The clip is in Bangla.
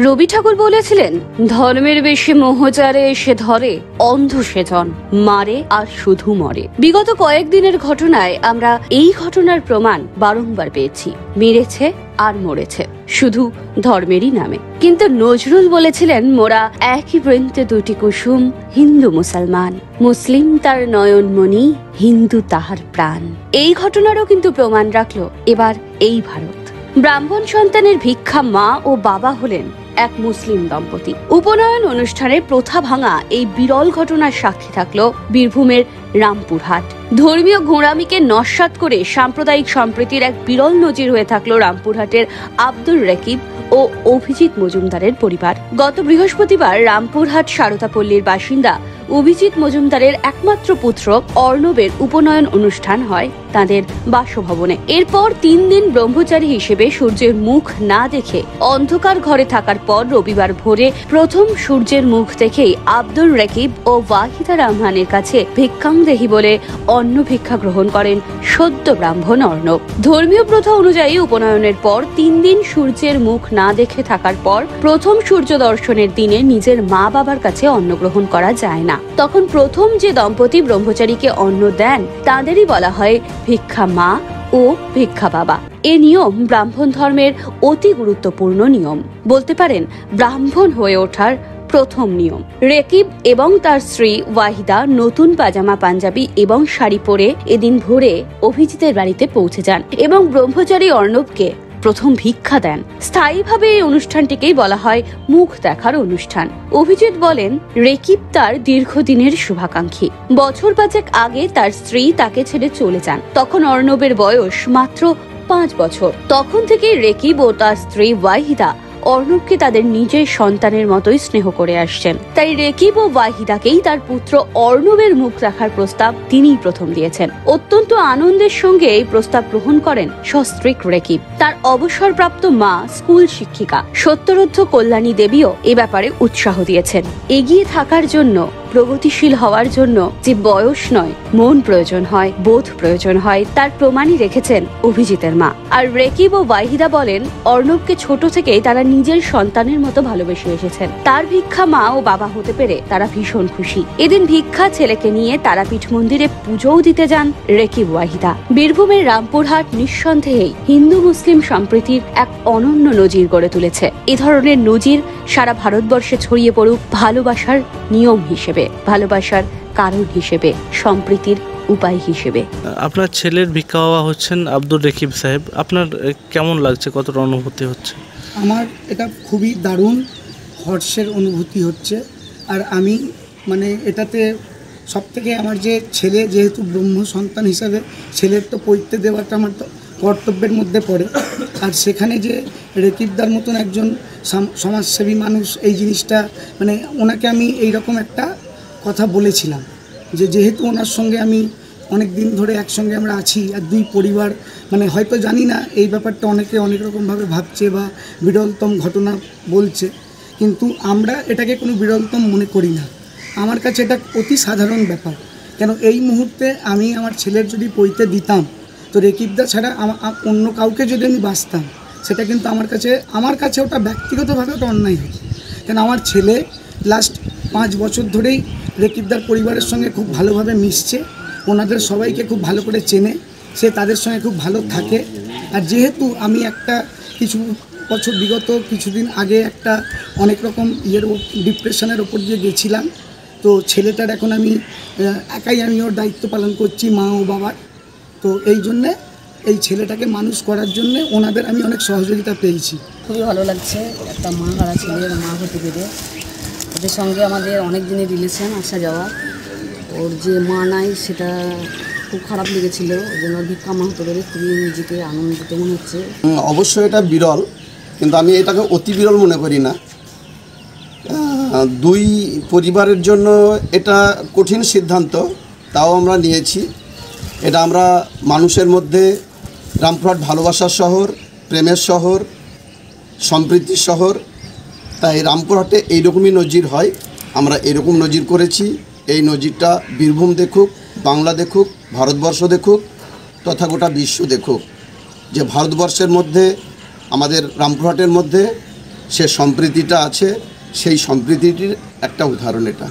রবি ঠাকুর বলেছিলেন, ধর্মের বেশি মোহজারে এসে ধরে, অন্ধ সেজন মারে আর শুধু মরে। বিগত কয়েকদিনের ঘটনায় আমরা এই ঘটনার প্রমাণ বারংবার পেয়েছি। মেরেছে আর মরেছে শুধু ধর্মেরই নামে। কিন্তু নজরুল বলেছিলেন, মোরা একই বৃন্তে দুটি কুসুম, হিন্দু মুসলমান, মুসলিম তার নয়নমণি, হিন্দু তাহার প্রাণ। এই ঘটনারও কিন্তু প্রমাণ রাখলো এবার এই ভারত। ব্রাহ্মণ সন্তানের ভিক্ষা মা ও বাবা হলেন এক মুসলিম দম্পতি। উপনয়ন অনুষ্ঠানের প্রথা ভাঙা এই বিরল ঘটনার সাক্ষী থাকলো বীরভূমের রামপুরহাট। ধর্মীয় ঘোড়ামিকে নস্যাৎ করে সাম্প্রদায়িক সম্প্রীতির এক বিরল নজির হয়ে থাকলো রামপুরহাটের আব্দুর রকিব ও অভিজিৎ মজুমদারের পরিবার। গত বৃহস্পতিবার রামপুরহাট সারদাপল্লীর বাসিন্দা অভিজিৎ মজুমদারের একমাত্র পুত্র অর্ণবের উপনয়ন অনুষ্ঠান হয় তাদের বাসভবনে। এরপর 3 দিন ব্রহ্মচারী হিসেবে সূর্যের মুখ না দেখে অন্ধকার ঘরে থাকার পর রবিবার ভোরে প্রথম সূর্যের মুখ দেখেই আব্দুর রকিব ও ওয়াহিদা রহমানের কাছে ভিক্ষাংদেহী বলে অন্ন ভিক্ষা গ্রহণ করেন সদ্য ব্রাহ্মণ অর্ণব। ধর্মীয় প্রথা অনুযায়ী উপনয়নের পর 3 দিন সূর্যের মুখ না দেখে থাকার পর প্রথম সূর্য দর্শনের দিনে নিজের মা বাবার কাছে অন্ন গ্রহণ করা যায় না। তখন প্রথম যে দম্পতি ব্রহ্মচারীকে অন্ন দেন তাদেরই বলা হয় ভিক্ষা মা ও ভিক্ষা বাবা। এ নিয়ম ব্রাহ্মণ ধর্মের অতি গুরুত্বপূর্ণ নিয়ম, বলতে পারেন ব্রাহ্মণ হয়ে ওঠার প্রথম নিয়ম। রকিব এবং তার স্ত্রী ওয়াহিদা নতুন পাজামা পাঞ্জাবি এবং শাড়ি পরে এদিন ভোরে অভিজিতের বাড়িতে পৌঁছে যান এবং ব্রহ্মচারী অর্ণবকে প্রথম ভিক্ষা দেন। স্থায়ীভাবে এই অনুষ্ঠানটিকেই বলা হয় মুখ দেখার অনুষ্ঠান। অভিজিৎ বলেন, রকিব তার দীর্ঘদিনের শুভাকাঙ্ক্ষী। বছর 5 আগে তার স্ত্রী তাকে ছেড়ে চলে যান। তখন অর্ণবের বয়স মাত্র 5 বছর। তখন থেকেই রকিব ও তার স্ত্রী ওয়াহিদা অর্ণবকে তাদের নিজের সন্তানের মতোই স্নেহ করে আসছেন। তাই রকিব ও ওয়াহিদাকেই তার পুত্র অর্ণবের মুখ দেখার প্রস্তাব তিনিই প্রথম দিয়েছেন। অত্যন্ত আনন্দের সঙ্গে এই প্রস্তাব গ্রহণ করেন সস্ত্রীক রকিব। তার অবসরপ্রাপ্ত মা স্কুল শিক্ষিকা সত্যরোধ্য কল্যাণী দেবীও এ ব্যাপারে উৎসাহ দিয়েছেন। এগিয়ে থাকার জন্য, প্রগতিশীল হওয়ার জন্য যে বয়স নয় মন প্রয়োজন হয়, বোধ প্রয়োজন হয়, তার প্রমাণই রেখেছেন অভিজিতের মা। আর রকিব ও ওয়াহিদা বলেন, অর্ণবকে ছোট থেকেই তারা নিজের সন্তানের মতো ভালোবেসে এসেছেন। তার ভিক্ষা মা ও বাবা হতে পেরে তারা ভীষণ খুশি। এদিন ভিক্ষা ছেলেকে নিয়ে তারাপীঠ মন্দিরে পুজোও দিতে যান রকিব ওয়াহিদা। বীরভূমের রামপুরহাট নিঃসন্দেহেই হিন্দু মুসলিম সম্প্রীতির এক অনন্য নজির গড়ে তুলেছে। এ ধরনের নজির সারা ভারতবর্ষে ছড়িয়ে পড়ুক ভালোবাসার নিয়ম হিসেবে, ভালোবাসার কারণ হিসেবে, সম্প্রীতির উপায় হিসেবে। আপনার ছেলের ভিক্ষা বাবা হচ্ছেন আব্দুর রকিব সাহেব, আপনার কেমন লাগছে, কতটা অনুভূতি হচ্ছে? আমার এটা খুবই দারুণ হর্ষের অনুভূতি হচ্ছে। আর আমি এটাতে সবথেকে আমার যে ছেলে, যেহেতু ব্রহ্ম সন্তান হিসাবে ছেলের তো পৈতে দেওয়াটা আমার তো কর্তব্যের মধ্যে পড়ে। আর সেখানে যে রকিবদার মতন একজন সমাজসেবী মানুষ, এই জিনিসটা ওনাকে আমি এইরকম একটা কথা বলেছিলাম যে যেহেতু ওনার সঙ্গে আমি অনেক দিন ধরে একসঙ্গে আমরা আছি, আর 2 পরিবার হয়তো জানি না এই ব্যাপারটা অনেকে অনেক রকমভাবে ভাবছে বা বিরলতম ঘটনা বলছে, কিন্তু আমরা এটাকে কোনো বিরলতম মনে করি না। আমার কাছে এটা অতি সাধারণ ব্যাপার। কেন এই মুহূর্তে আমি আমার ছেলের যদি পৈতে দিতাম, তো রকিবদা ছাড়া অন্য কাউকে যদি আমি বাঁচতাম, সেটা কিন্তু আমার কাছে ওটা ব্যক্তিগতভাবে ওটা অন্যায় হতো। কেন আমার ছেলে লাস্ট 5 বছর ধরেই রকিবদার পরিবারের সঙ্গে খুব ভালোভাবে মিশছে, ওনাদের সবাইকে খুব ভালো করে চেনে, সে তাদের সঙ্গে খুব ভালো থাকে। আর যেহেতু আমি কিছু বছর বিগত কিছুদিন আগে অনেক রকম ডিপ্রেশনের ওপর দিয়ে গেছিলাম, তো ছেলেটার এখন আমি একাই ওর দায়িত্ব পালন করছি, মা ও বাবার। তো এই জন্যে এই ছেলেটাকে মানুষ করার জন্যে ওনাদের আমি অনেক সহযোগিতা পেয়েছি। খুবই ভালো লাগছে একটা মা হারা ছেলের মা হতে পেরে। ওদের সঙ্গে আমাদের অনেক দিনের রিলেশন, আসা যাওয়া। ওর যে মা নাই সেটা খুব খারাপ লেগেছিল, ওই জন্য ভিক্ষা মা হতে পেরে খুবই নিজেকে আনন্দিত মনে হচ্ছে। অবশ্যই এটা বিরল, কিন্তু আমি এটাকে অতি বিরল মনে করি না। 2 পরিবারের জন্য এটা কঠিন সিদ্ধান্ত, তাও আমরা নিয়েছি। এটা আমরা মানুষের মধ্যে, রামপুরহাট ভালোবাসার শহর, প্রেমের শহর, সম্প্রীতির শহর, তাই রামপুরহাটে এইরকমই নজির হয়। আমরা এরকম নজির করেছি। এই নজিরটা বীরভূম দেখুক, বাংলা দেখুক, ভারতবর্ষ দেখুক, তথা গোটা বিশ্ব দেখুক, যে ভারতবর্ষের মধ্যে, আমাদের রামপুরহাটের মধ্যে সম্প্রীতিটা আছে, সেই সম্প্রীতিটির একটা উদাহরণ এটা।